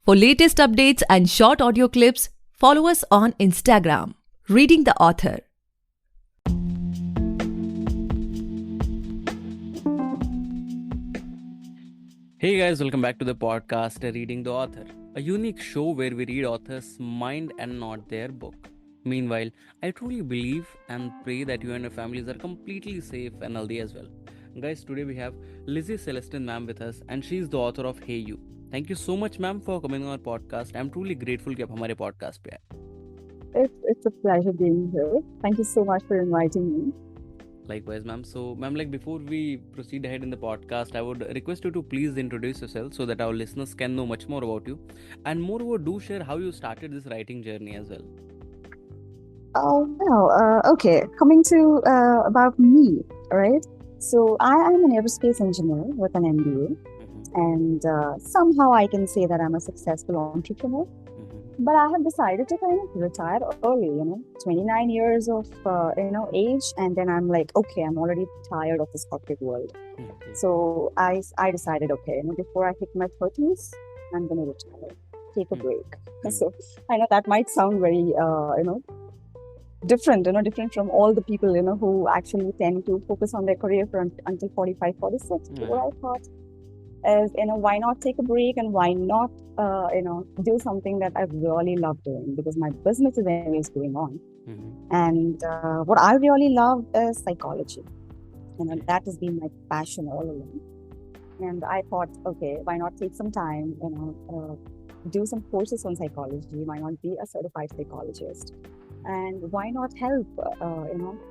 For latest updates and short audio clips, follow us on Instagram, Reading the Author. Hey guys, welcome back to the podcast Reading the Author, a unique show where we read authors' mind and not their book. Meanwhile, I truly believe and pray that you and your families are completely safe and healthy as well. Guys, today we have Lizy Celestine ma'am with us and she is the author of Hey You. Thank you so much ma'am for coming on our podcast. I'm truly grateful कि आप हमारे podcast पे आए. It's a pleasure being here. Thank you so much for inviting me. Likewise, ma'am. So, ma'am, before we proceed ahead in the podcast, I would request you to please introduce yourself so that our listeners can know much more about you, and moreover, do share how you started this writing journey as well. Okay. Coming to about me, right? So I am an aerospace engineer with an MBA, and somehow I can say that I'm a successful entrepreneur. But I have decided to kind of retire early, 29 years of, age. And then I'm like, okay, I'm already tired of this corporate world. So I decided, okay, before I hit my 30s, I'm going to retire, take a break. So I know that might sound very, different from all the people, who actually tend to focus on their career for until 45, 46. What I thought is, why not take a break and why not, do something that I really love doing, because my business is anyways going on. And what I really love is psychology. That has been my passion all along. And I thought, okay, why not take some time, do some courses on psychology, why not be a certified psychologist? And why not help,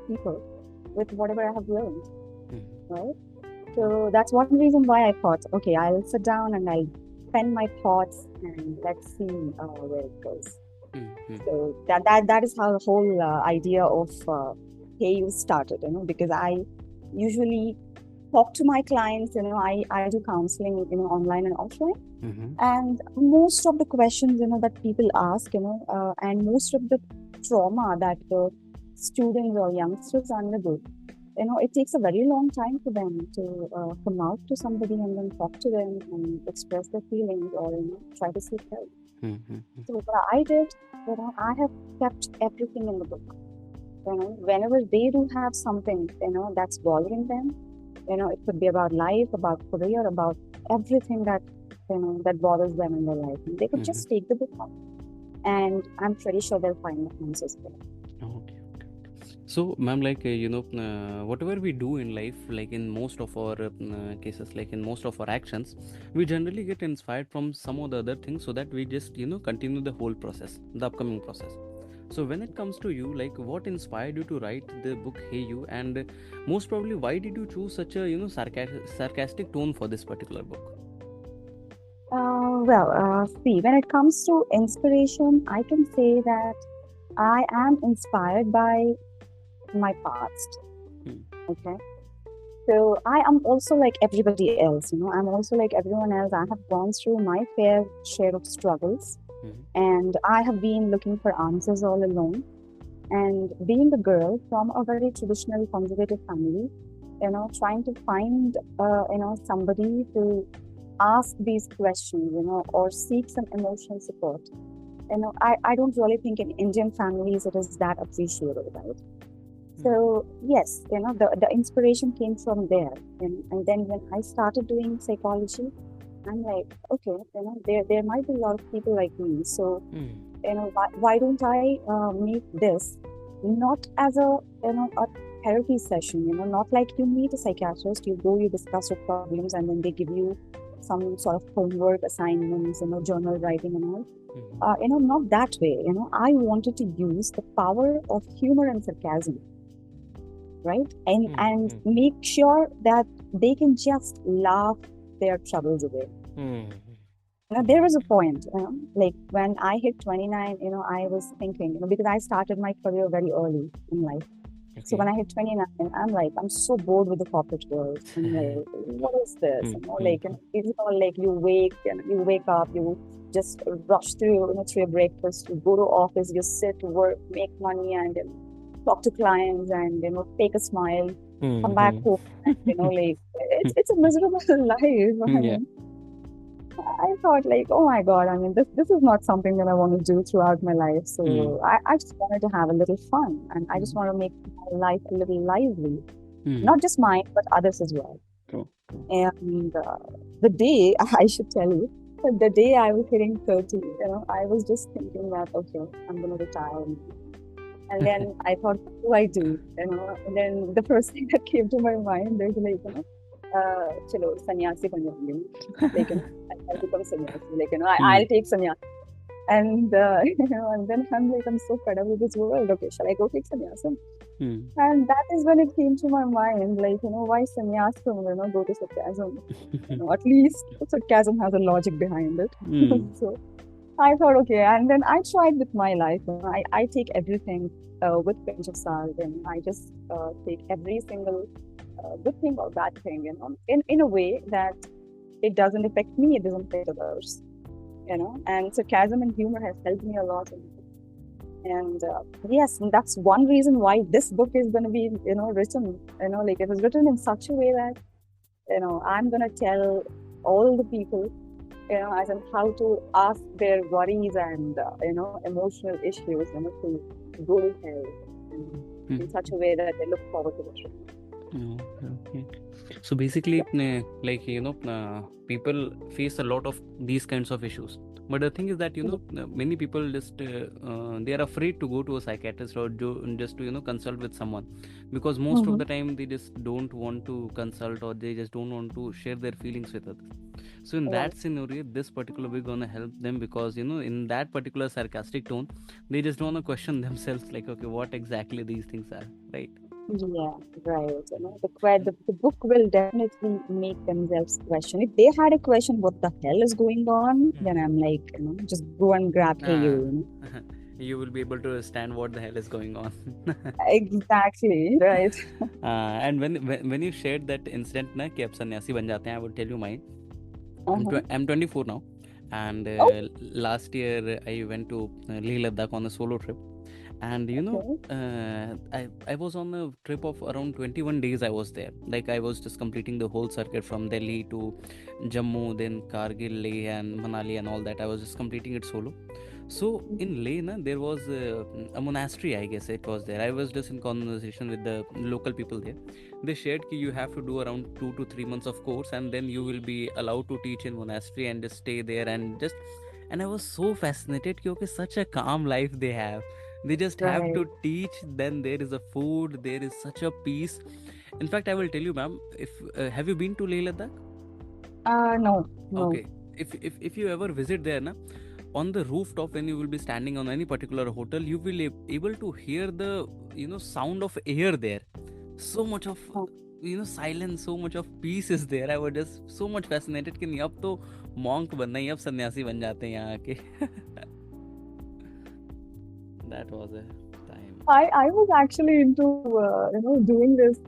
people with whatever I have learned, right? So that's one reason why I thought, okay, I'll sit down and I'll pen my thoughts and let's see where it goes. So that is how the whole idea of Hey You started, because I usually talk to my clients, I do counseling, online and offline. And most of the questions, that people ask, and most of the trauma that the students or youngsters undergo, it takes a very long time for them to come out to somebody and then talk to them and express their feelings or try to seek help. So what I did, I have kept everything in the book. Whenever they do have something, that's bothering them, it could be about life, about career, about everything that that bothers them in their life. And they could just take the book out, and I'm pretty sure they'll find the answers there. Okay. So, ma'am, whatever we do in life, like in most of our cases, like in most of our actions, we generally get inspired from some or the other things so that we just, continue the whole process, the upcoming process. So, when it comes to you, like what inspired you to write the book Hey You, and most probably why did you choose such a, sarcastic tone for this particular book? See, when it comes to inspiration, I can say that I am inspired by my past. Okay. So I am also like everybody else, I'm also like everyone else. I have gone through my fair share of struggles, and I have been looking for answers all along. And being a girl from a very traditional conservative family, trying to find, somebody to ask these questions, or seek some emotional support. I don't really think in Indian families it is that appreciated, right? So yes, the inspiration came from there. And then when I started doing psychology, I'm like, okay, there might be a lot of people like me. So, why don't I make this not as a therapy session, not like you meet a psychiatrist, you go, you discuss your problems, and then they give you some sort of homework assignments, journal writing and all. Not that way. I wanted to use the power of humor and sarcasm, right? And make sure that they can just laugh their troubles away. There was a point, like when I hit 29, I was thinking, because I started my career very early in life. Okay. So when I hit 29, I'm like, I'm so bored with the corporate world. I'm like, what is this? Like you wake up, you just rush through your breakfast, you go to office, you sit, work, make money, and talk to clients, and fake a smile, come back home, and, like it's a miserable life. Yeah. I thought like, oh my God, I mean, this is not something that I want to do throughout my life. Hmm. So I just wanted to have a little fun, and I just Hmm. want to make my life a little lively, Hmm. not just mine, but others as well. True. True. And the day, I should tell you, that the day I was hitting 30, I was just thinking that, okay, I'm going to retire. And then I thought, what do I do? And then the first thing that came to my mind is like, chalo, sannyasi ban jaungi. Like, I'll become sannyasi. Like, Hmm. I'll take sannyasi. And, and then I'm like, I'm so fed up with this world. Okay, shall I go take sannyasi? Hmm. And that is when it came to my mind, like, why sannyasam, go to sarcasm. At least sarcasm has a logic behind it. Hmm. So I thought, okay, and then I tried with my life. I take everything with pinch of salt, and I just take every single good thing or bad thing, in a way that it doesn't affect me, it doesn't affect others, And sarcasm and humor has helped me a lot. And yes, and that's one reason why this book is going to be, written, like it was written in such a way that, I'm going to tell all the people, as in how to ask their worries and, emotional issues, to go to hell in such a way that they look forward to the truth. Okay. So basically, like people face a lot of these kinds of issues. But the thing is that many people just they are afraid to go to a psychiatrist or just to consult with someone, because most of Mm-hmm. the time they just don't want to consult, or they just don't want to share their feelings with others. So in Right. that scenario, this particular we're gonna help them, because in that particular sarcastic tone, they just want to question themselves, like, okay, what exactly these things are, right? Yeah, right. The book will definitely make themselves question. If they had a question, what the hell is going on? Then I'm like, just go and grab hey Ah, you. you will be able to understand what the hell is going on. Exactly, right. And when you shared that incident ना कि आप सन्यासी बन जाते हैं, I will tell you mine. Uh-huh. I'm 24 now, and Oh, last year I went to Leh Ladakh on a solo trip, and okay. I was on a trip of around 21 days. I was there, like I was just completing the whole circuit from Delhi to Jammu, then Kargil, Leh, and Manali, and all that. I was just completing it solo. So in Leh, na, there was a monastery, I guess it was there. I was just in conversation with the local people there. They shared that you have to do around 2 to 3 months of course, and then you will be allowed to teach in monastery and just stay there and just. And I was so fascinated because such a calm life they have. They just have Right. to teach. Then there is a food. There is such a peace. In fact, I will tell you, ma'am. If have you been to Leh Ladakh? No, no. Okay. If you ever visit there, na, on the rooftop when you will be standing on any particular hotel, you will able to hear the sound of air there. So much of Oh, silence, so much of peace is there. I was just so much fascinated कि नहीं अब तो monk बनना ही, अब सन्यासी बन जाते हैं यहाँ आके. That was a time. I was actually into doing this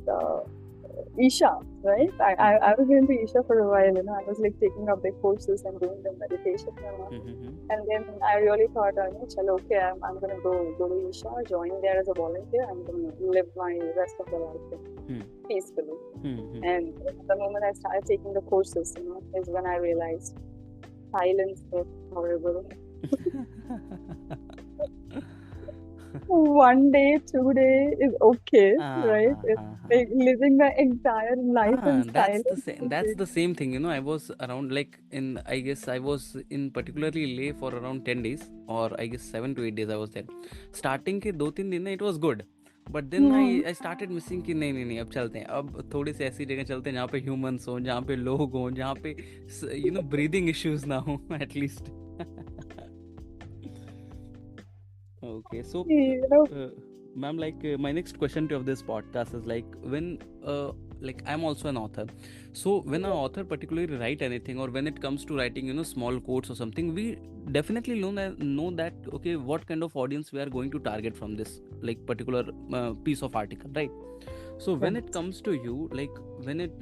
Isha, right? I, Hmm. I I was into Isha for a while. I was like taking up the courses and doing the meditation and all. Hmm. And then I really thought, chalo, okay, I'm gonna go to Isha, join there as a volunteer. I'm gonna live my rest of the life Hmm. peacefully. Hmm. And the moment I started taking the courses, is when I realized silence is horrible. One day, 2 day is okay, right? It's like living the entire life in That's the silence. same. That's the same thing. I was around like in. I guess I was in particularly Leh for around 10 days, or I guess 7 to 8 days. I was there. Starting के 2 3 दिन ना it was good, but then Hmm. I started missing कि नहीं नहीं नहीं अब चलते हैं, अब थोड़ी सी ऐसी जगह चलते हैं जहाँ पे humans हो, जहाँ पे लोग हो, जहाँ पे breathing issues ना हो at least. Okay, so, You know, ma'am, like my next question to of this podcast is like when, like I'm also an author, so when an author particularly write anything, or when it comes to writing, small quotes or something, we definitely know that okay, what kind of audience we are going to target from this like particular piece of article, right? So when it right. comes to you, like when it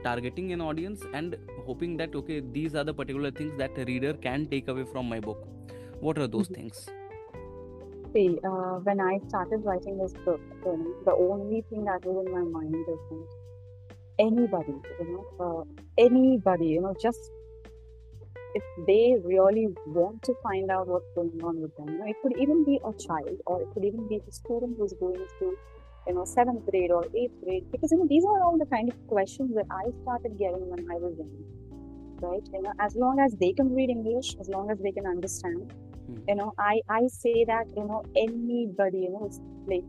targeting an audience and hoping that okay, these are the particular things that a reader can take away from my book, what are those things? See, when I started writing this book, the only thing that was in my mind is that anybody, anybody, just if they really want to find out what's going on with them. It could even be a child, or it could even be a student who's going through, seventh grade or eighth grade, because these are all the kind of questions that I started getting when I was young, right? As long as they can read English, as long as they can understand, I say that anybody, it's like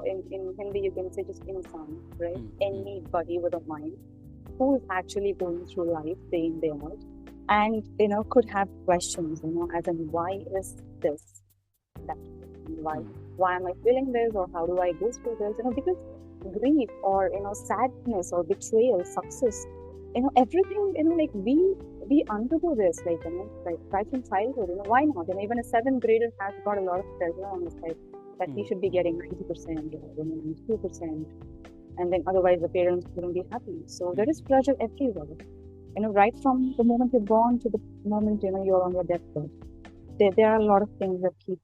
in Hindi you can say just insan, right? Anybody with a mind who is actually going through life day in day out, and could have questions, as in why is this, that, why am I feeling this, or how do I go through this? Because grief or sadness or betrayal, success, everything, like we undergo this, like right from childhood. Why not? Even a seventh grader has got a lot of pressure on his head that he should be getting 90% or 92%, and then otherwise the parents wouldn't be happy. So there is pressure everywhere. Right from the moment you're born to the moment you're on your deathbed. There are a lot of things that keep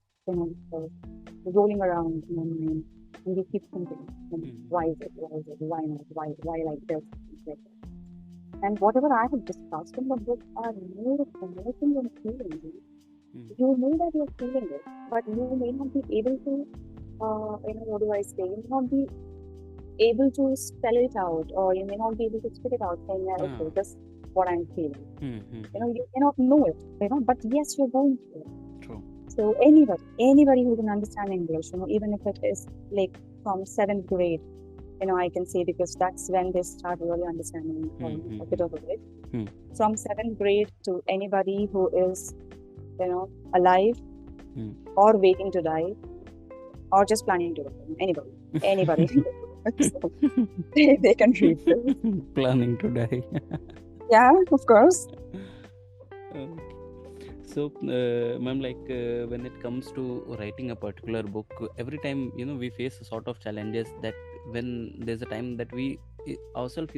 rolling around in your mind, and you keep thinking, why is it? Why not? Why like this? Like that. And whatever I have discussed in the book are more of emotions and feelings. You know that you're feeling it, but you may not be able to, what do I say? You may not be able to spell it out, or you may not be able to spit it out, saying that, okay, this is what I'm feeling. You cannot know it, but yes, you're going through it. True. So anybody who can understand English, even if it is like from 7th grade, I can say, because that's when they start really understanding a bit of it. From 7th grade to anybody who is, alive or waiting to die, or just planning to die. Anybody. So, they can read this. Planning to die. Yeah, of course. So, ma'am, when it comes to writing a particular book, every time, we face a sort of challenges that when there's a time that we ourselves,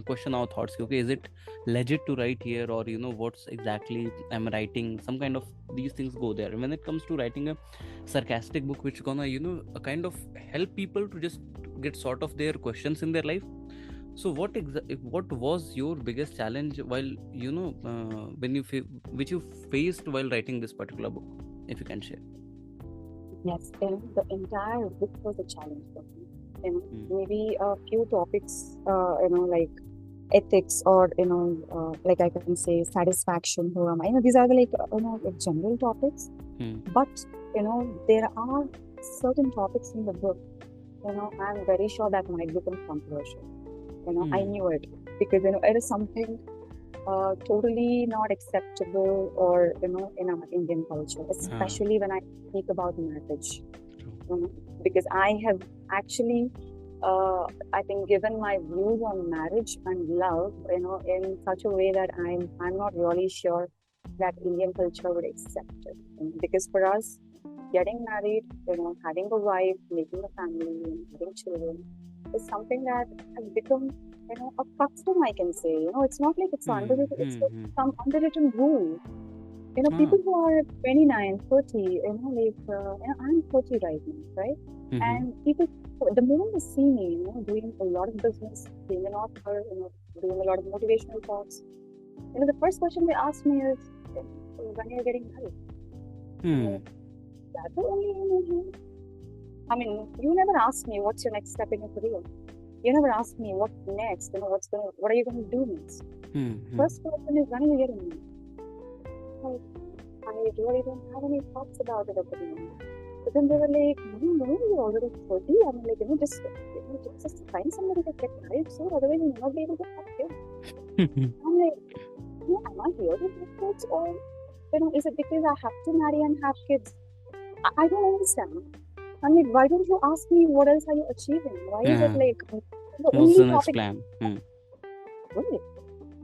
question our thoughts. Okay, is it legit to write here, or, what's exactly I'm writing? Some kind of these things go there. And when it comes to writing a sarcastic book, which gonna, a kind of help people to just get sort of their questions in their life. So what was your biggest challenge while which you faced while writing this particular book, if you can share? Yes, the entire book was a challenge for me. Maybe a few topics, like ethics, or like I can say satisfaction. Who am I? These are the like general topics. But there are certain topics in the book. I'm very sure that might become controversial. I knew it, because it is something totally not acceptable, or in our Indian culture, especially when I speak about marriage. Because I have actually I think given my views on marriage and love in such a way that I'm not really sure that Indian culture would accept it. Because for us, getting married, having a wife, making a family, having children is something that has become, a custom, I can say. It's not like it's it's some underwritten rule. People who are 29, 30, I'm 30 right now, right? And people, the moment they see me, doing a lot of business, being an author, doing a lot of motivational talks, the first question they ask me is, when are you getting married? That's the only I mean, you never ask me what's your next step in your career. You never ask me what next, what are you going to do next? First question is, when are you getting married? Like, I really don't have any thoughts about it at the moment. But then they were like, no, you're already 30. I mean, like, just find somebody to get married soon, otherwise you'll not be able to have kids. I'm like, am I here to have kids, or is it because I have to marry and have kids? I don't understand. I mean, why don't you ask me what else are you achieving? Why is it like the What's only the next topic? plan? Right.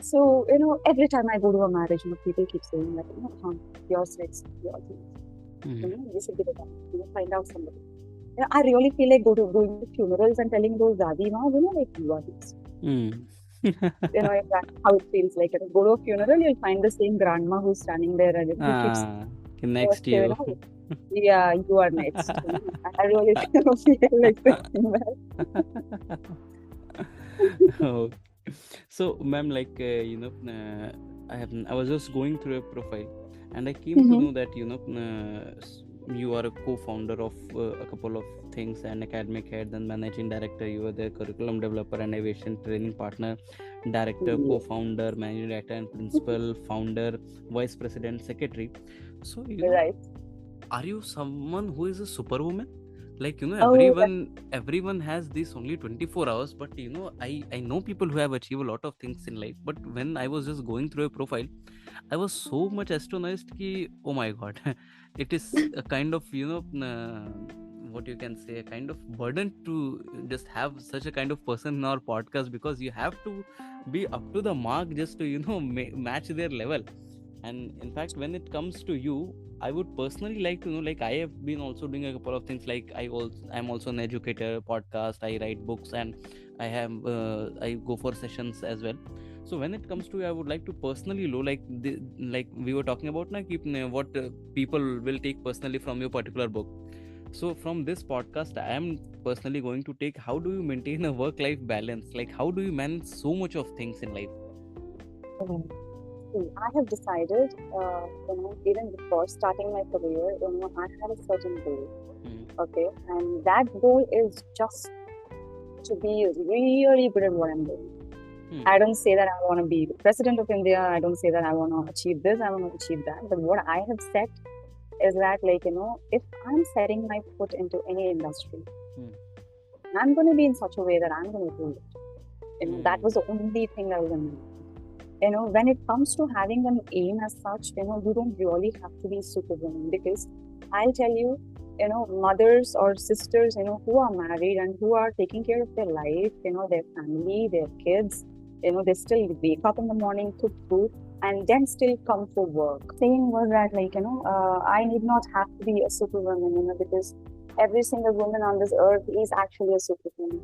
So, every time I go to a marriage, people keep saying that, your sex, your things. You should be the one, find out somebody. I really feel like going to funerals and telling those dadi ma, like, you are this. That's how it feels like. Go to a funeral, you'll find the same grandma who's standing there and who keeps next to you. Yeah, you are next. I really feel like saying that. So, ma'am, I was just going through a profile, and I came to Mm-hmm. know that you are a co-founder of a couple of things, and academic head, and managing director. You are the curriculum developer and aviation training partner, director, co-founder, managing director, and principal, founder, vice president, secretary. So Right. are you someone who is a superwoman? Like Oh, everyone has this only 24 hours, but I know people who have achieved a lot of things in life. But when I was just going through a profile, I was so much astonished ki, oh my god, it is a kind of what you can say, a kind of burden to just have such a kind of person in our podcast, because you have to be up to the mark just to match their level. And in fact, when it comes to you, I would personally like to know, like, I have been also doing a couple of things, like I'm also an educator, podcast, I write books, and I go for sessions as well. So when it comes to you, I would like to personally know, like we were talking about now, what people will take personally from your particular book. So from this podcast, I am personally going to take, how do you maintain a work life balance, like how do you manage so much of things in life? see, I have decided, even before starting my career, I had a certain goal. Okay, and that goal is just to be really good at what I'm doing. I don't say that I want to be the president of India. I don't say that I want to achieve this, I want to achieve that. But what I have set is that, if I'm setting my foot into any industry, I'm going to be in such a way that I'm going to do it. That was the only thing that was in mind. When it comes to having an aim as such, you don't really have to be superwoman, because I'll tell you, mothers or sisters, who are married and who are taking care of their life, their family, their kids, they still wake up in the morning, cook food, and then still come for work. Saying was that, I need not have to be a superwoman, because every single woman on this earth is actually a superwoman.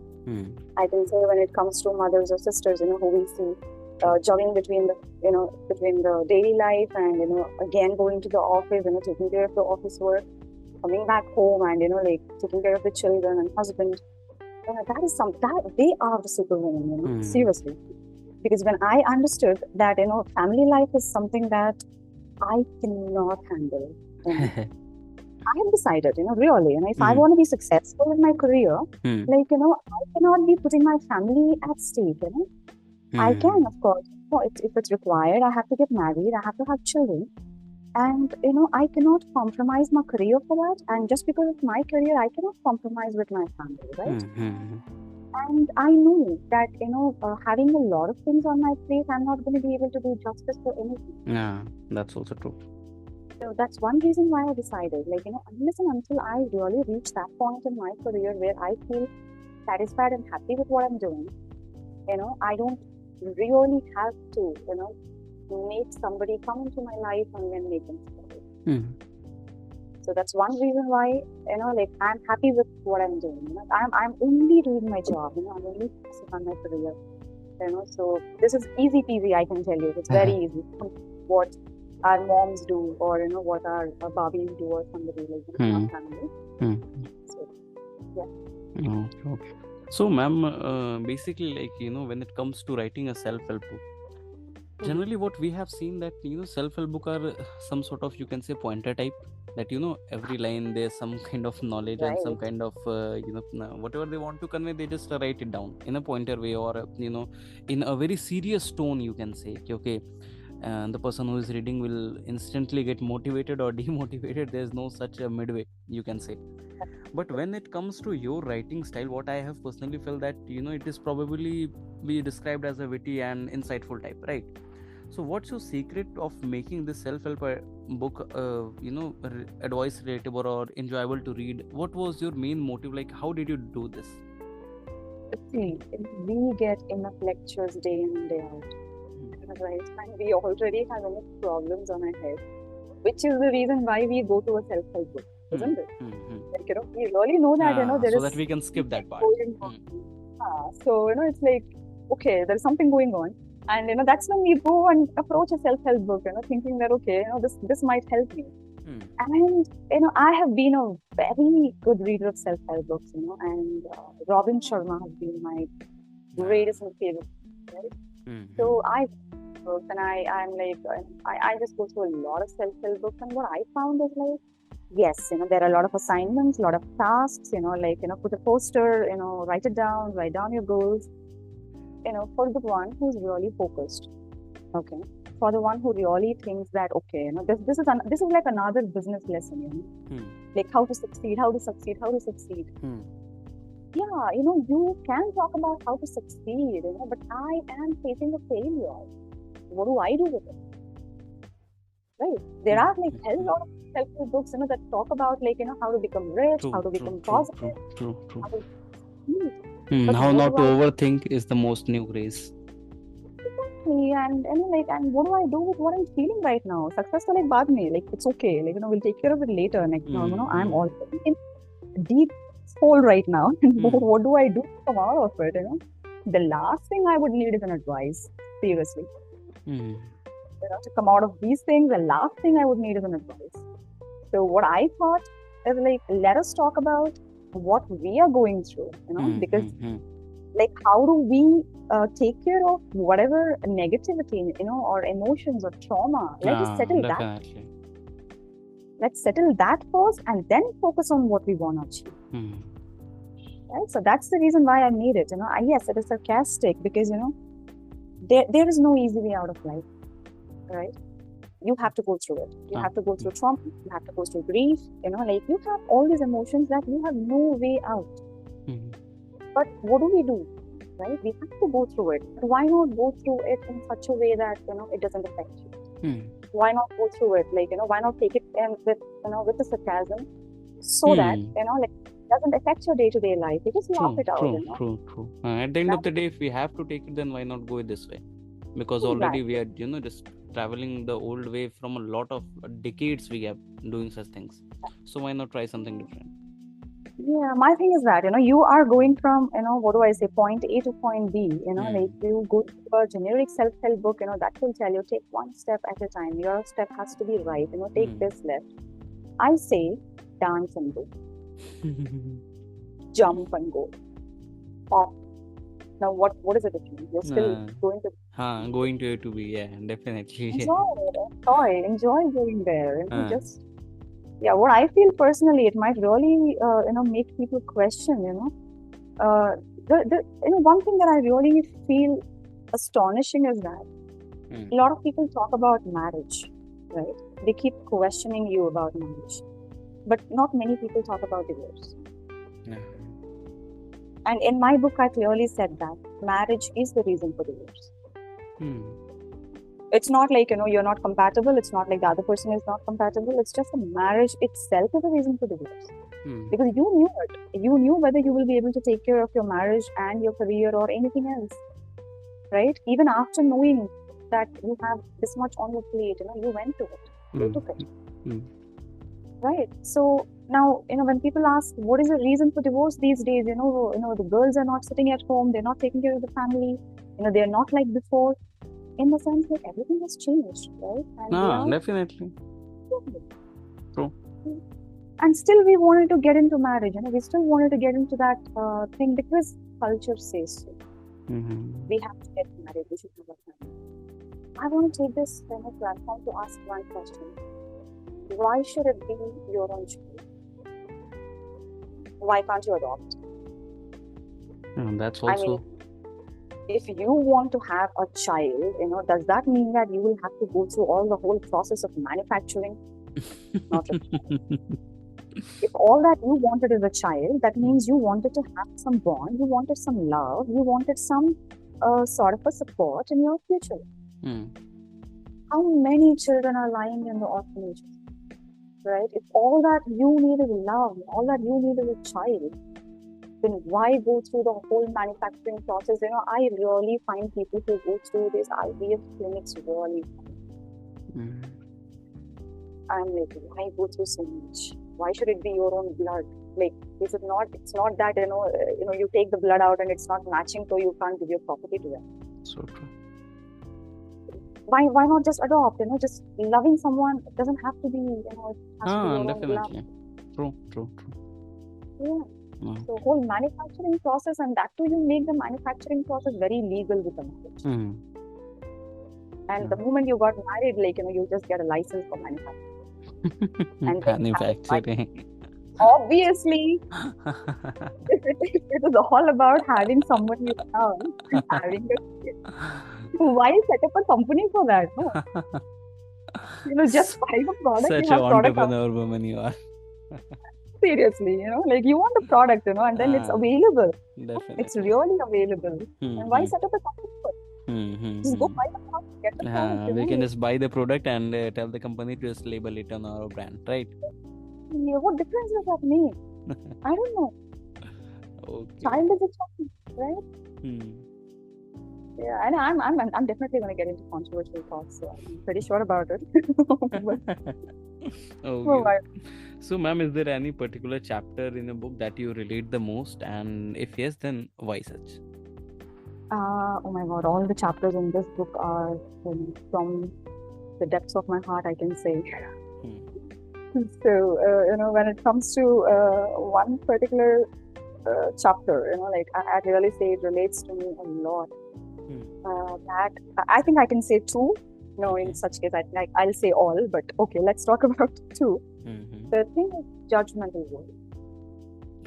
I can say, when it comes to mothers or sisters, who we see jogging between the daily life and again going to the office, taking care of the office work, coming back home, and taking care of the children and husband. That is that they are the superwomen, seriously. Because when I understood that family life is something that I cannot handle, I have decided, really, if I want to be successful in my career, I cannot be putting my family at stake. I can, of course, if it's required, I have to get married, I have to have children. And, I cannot compromise my career for that. And just because of my career, I cannot compromise with my family, right? And I know that, having a lot of things on my plate, I'm not going to be able to do justice for anything. Yeah, that's also true. So that's one reason why I decided, unless and until I really reach that point in my career where I feel satisfied and happy with what I'm doing, I don't really have to, make somebody come into my life and then make them stay. So that's one reason why, I'm happy with what I'm doing. I'm only doing my job, I'm only focusing on my career. So this is easy peasy, I can tell you. It's very easy. What our moms do, or what our Barbies do, or somebody in our family. So, yeah. Okay. So, ma'am, basically, when it comes to writing a self-help book, generally what we have seen that self-help book are some sort of, you can say, pointer type, that every line there's some kind of knowledge, and some kind of whatever they want to convey, they just write it down in a pointer way, or in a very serious tone, you can say, okay, and the person who is reading will instantly get motivated or demotivated. There's no such a midway, you can say. But when it comes to your writing style, what I have personally felt that it is probably be described as a witty and insightful type, right? So what's your secret of making this self-help book advice relatable or enjoyable to read? What was your main motive? Like, how did you do this? See, we get enough lectures day in and day out, right? And we already have enough problems on our head, which is the reason why we go to a self-help book, isn't it? We really know that there so is that we can skip that part. So it's like, okay, there is something going on, and that's when we go and approach a self-help book, thinking that, okay, this might help me. And I have been a very good reader of self-help books, and Robin Sharma has been my greatest and favorite, right? So I books, and I'm like, I just go through a lot of self-help books, and what I found is like, yes, there are a lot of assignments, a lot of tasks, like, put a poster, write it down, write down your goals, for the one who's really focused. Okay. For the one who really thinks that, okay, this is like another business lesson, like how to succeed. Yeah, you can talk about how to succeed, but I am facing a failure. What do I do with it? Right? There are like a lot of self-help books, that talk about like, how to become rich, how to become positive, how to succeed. How not to overthink is the most new craze. Exactly, and what do I do with what I'm feeling right now? Success to like baad mein, like it's okay, like we'll take care of it later. Like I'm already in a deep hole right now. What do I do to come out of it? The last thing I would need is an advice. Seriously, to come out of these things, the last thing I would need is an advice. So what I thought is like, let us talk about what we are going through. Because like how do we take care of whatever negativity, or emotions or trauma? Let us settle that. Let's settle that first and then focus on what we want to achieve. Right? So that's the reason why I made it. Yes, it is sarcastic because, there is no easy way out of life, right? You have to go through it. You have to go through trauma. You have to go through grief. Like you have all these emotions that you have no way out. But what do we do? Right? We have to go through it. But why not go through it in such a way that, it doesn't affect you? Why not go through it? Like, why not take it with the sarcasm so that, like, it doesn't affect your day-to-day life. You just laugh it out. True. At the end of the day, if we have to take it, then why not go this way? Because already we are, just traveling the old way from a lot of decades we are doing such things. So why not try something different? Yeah, my thing is that, you are going from, what do I say, point A to point B, like you go to a generic self-help book, that will tell you, take one step at a time. Your step has to be right, take this left. I say, dance and go. Jump and go. Hop. Now, what is it different? You're still going to... Going to A to B, yeah, definitely. Enjoy going there. What I feel personally, it might really, make people question, one thing that I really feel astonishing is that a lot of people talk about marriage, right? They keep questioning you about marriage, but not many people talk about divorce. And in my book, I clearly said that marriage is the reason for divorce. It's not like, you're not compatible. It's not like the other person is not compatible. It's just the marriage itself is the reason for divorce. Because you knew it. You knew whether you will be able to take care of your marriage and your career or anything else. Right? Even after knowing that you have this much on your plate, you went to it. You took it. Right? So now, when people ask, what is the reason for divorce these days? The girls are not sitting at home. They're not taking care of the family. They're not like before. In the sense that everything has changed, right? And definitely. True. And still we wanted to get into marriage, we still wanted to get into that thing because culture says so. We have to get married, we should have a family. I want to take this platform to ask one question. Why should it be your own child? Why can't you adopt? That's also... if you want to have a child, does that mean that you will have to go through all the whole process of manufacturing? Not really. If all that you wanted is a child, that means you wanted to have some bond, you wanted some love, you wanted some sort of a support in your future. How many children are lying in the orphanages? Right? If all that you need is love, all that you need is a child, then why go through the whole manufacturing process? I really find people who go through these IVF clinics really funny. I'm like, why go through so much? Why should it be your own blood? Like, it's not that, you take the blood out and it's not matching, so you can't give your property to them. So true. Why not just adopt? Just loving someone, it doesn't have to be, it has to be your definitely. Own blood. True. Yeah. So whole manufacturing process, and that too you make the manufacturing process very legal with the marriage. And the moment you got married, like, you just get a license for manufacturing. And then you have a wife. Manufacturing. Obviously, if it is all about having someone you love and having a kid, why set up a company for that? No, just buy the product, you Such a have product out. entrepreneur woman you are. Seriously, like you want the product, and then it's available. It's Definitely. really available. And why set up a company for it? Just go buy the product, get the product. We can just buy the product and tell the company to just label it on our brand, right? Yeah, what difference does that make? I don't know. Okay. Child is a child, right? Yeah, and I'm definitely going to get into controversial thoughts, so I'm pretty sure about it. Okay. So, ma'am, is there any particular chapter in a book that you relate the most? And if yes, then why such? Oh my God, all the chapters in this book are from the depths of my heart, I can say. So, when it comes to one particular chapter, like I really say it relates to me a lot. That I think I can say two. No, in such case, I'll say all, but okay, let's talk about two. The thing is judgmental world.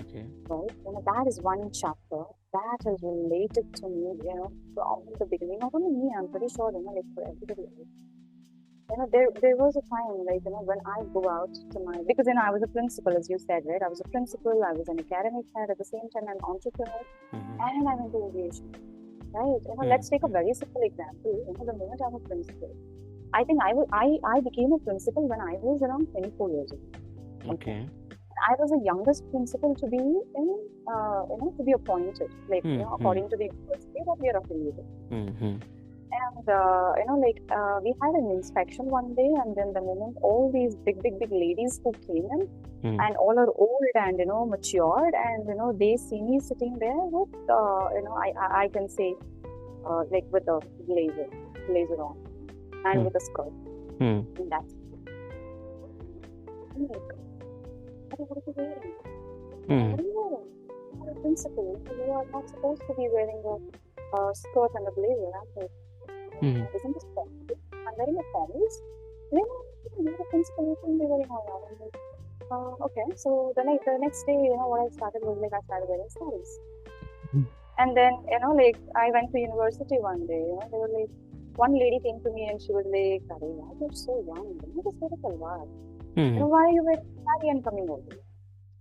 Okay. Right? That is one chapter that has related to me, from the beginning. Not only me, I'm pretty sure, like for everybody else. There was a time, like, when I go out to because, I was a principal, as you said, right? I was a principal, I was an academic head, at the same time, I'm an entrepreneur, and I'm into aviation, right? Let's take a very simple example. The moment I'm a principal, I think I became a principal when I was around 24 years old. Okay. I was the youngest principal to be to be appointed, like, according to the university that we are affiliated. And, we had an inspection one day, and then the moment all these big ladies who came in, and all are old and, matured, and, they see me sitting there with, I can say, like with a blazer on, and with a skirt. And that's I'm like, what are you wearing? What are you wearing? You're a principal. You are not supposed to be wearing a skirt and a blazer. I'm like, isn't this formal? I'm wearing a formals. Then you're a principal. You shouldn't be wearing all that. I'm like, okay. So the next day, what I started was like I started wearing sarees. And then, like I went to university one day. They were like, one lady came to me and she was like, you're so young. Just wear a salwar. Why are you wearing a saree and coming over?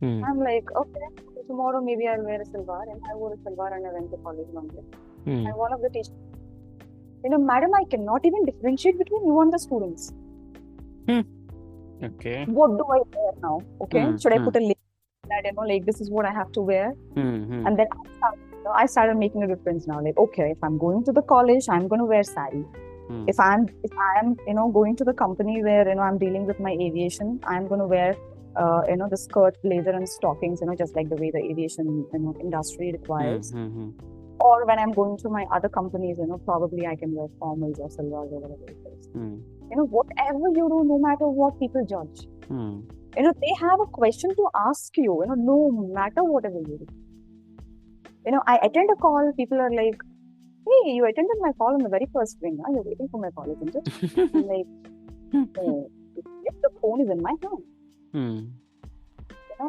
I'm like, okay, tomorrow maybe I'll wear a salwar. And I wore a salwar and I went to college one day. And one of the teachers, madam, I cannot even differentiate between you and the students. Okay. What do I wear now? Okay, should I put a label that, like this is what I have to wear? And then I started making a difference now. Like, okay, if I'm going to the college, I'm going to wear saree. If I am, going to the company where, I'm dealing with my aviation, I'm going to wear, the skirt, blazer and stockings, just like the way the aviation, industry requires. Or when I'm going to my other companies, probably I can wear formals or salwars or whatever it is. Whatever you do, no matter what people judge. They have a question to ask you, no matter whatever you do. I attend a call, people are like, hey, you attended my call on the very first ring. You're waiting for my call, isn't it? I'm like, if the phone is in my hand.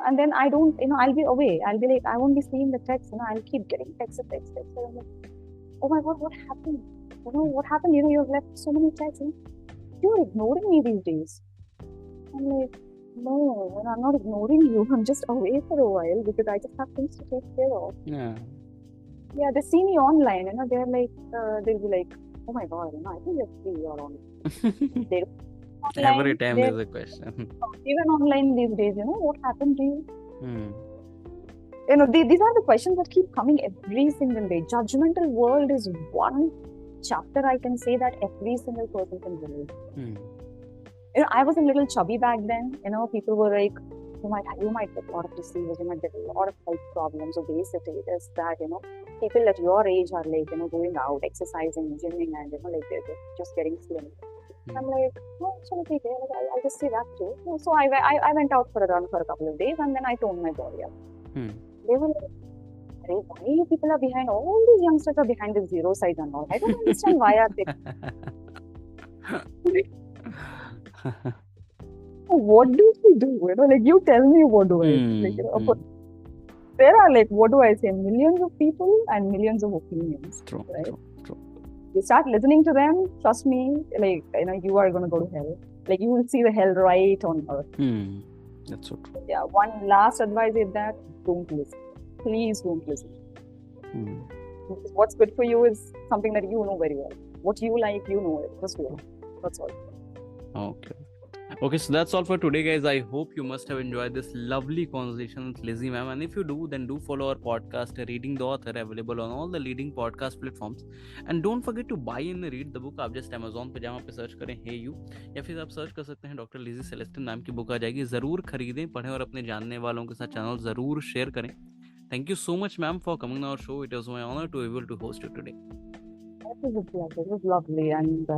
And then I don't, I'll be away. I'll be like, I won't be seeing the text, I'll keep getting text. And I'm like, oh my God, what happened? What happened? You've left so many texts. You're ignoring me these days. I'm like, no, I'm not ignoring you. I'm just away for a while because I just have things to take care of. Yeah, they see me online, they're like, they'll be like, oh my God, I think you're free or online. Every time there's a question. Even online these days, what happened to you? These are the questions that keep coming every single day. Judgmental world is one chapter I can say that every single person can relate. I was a little chubby back then. People were like, you might get a lot of diseases, you might get a lot of health problems, obesity, this, that, people at your age are like, going out, exercising, gymming, and, like they're just getting slim. I'm like, oh, it's okay, I'll just see that too. So I went out for a run for a couple of days and then I toned my body up. They were like, why you people are behind, all these youngsters are behind the zero size and all. I don't understand why are they. What do we do? Like you tell me what do I do? Like, there are like, what do I say, millions of people and millions of opinions. True, right? true. You start listening to them, trust me, like, you are going to go to hell. Like, you will see the hell right on earth. That's so true. Yeah, one last advice is that don't listen. Please don't listen. Because what's good for you is something that you know very well. What you like, you know it. Just do it. That's all. Okay, so that's all for today, guys. I hope you must have enjoyed this lovely conversation with Lizy ma'am. And if you do, then do follow our podcast, Reading the Author, available on all the leading podcast platforms. And don't forget to buy and read the book. आप just Amazon पे जहाँ पे search करें Hey You, या फिर आप search कर सकते हैं डॉक्टर लिजी सेलेस्टिन नाम की बुक आ जाएगी. ज़रूर खरीदें, पढ़ें और अपने जानने वालों के साथ चैनल ज़रूर शेयर करें. Thank you so much, ma'am, for coming on our show. It was my honor to be able to host you today. It was lovely, and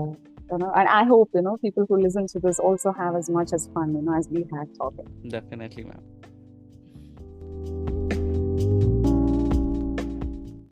and I hope people who listen to this also have as much as fun as we had talking. Definitely, ma'am.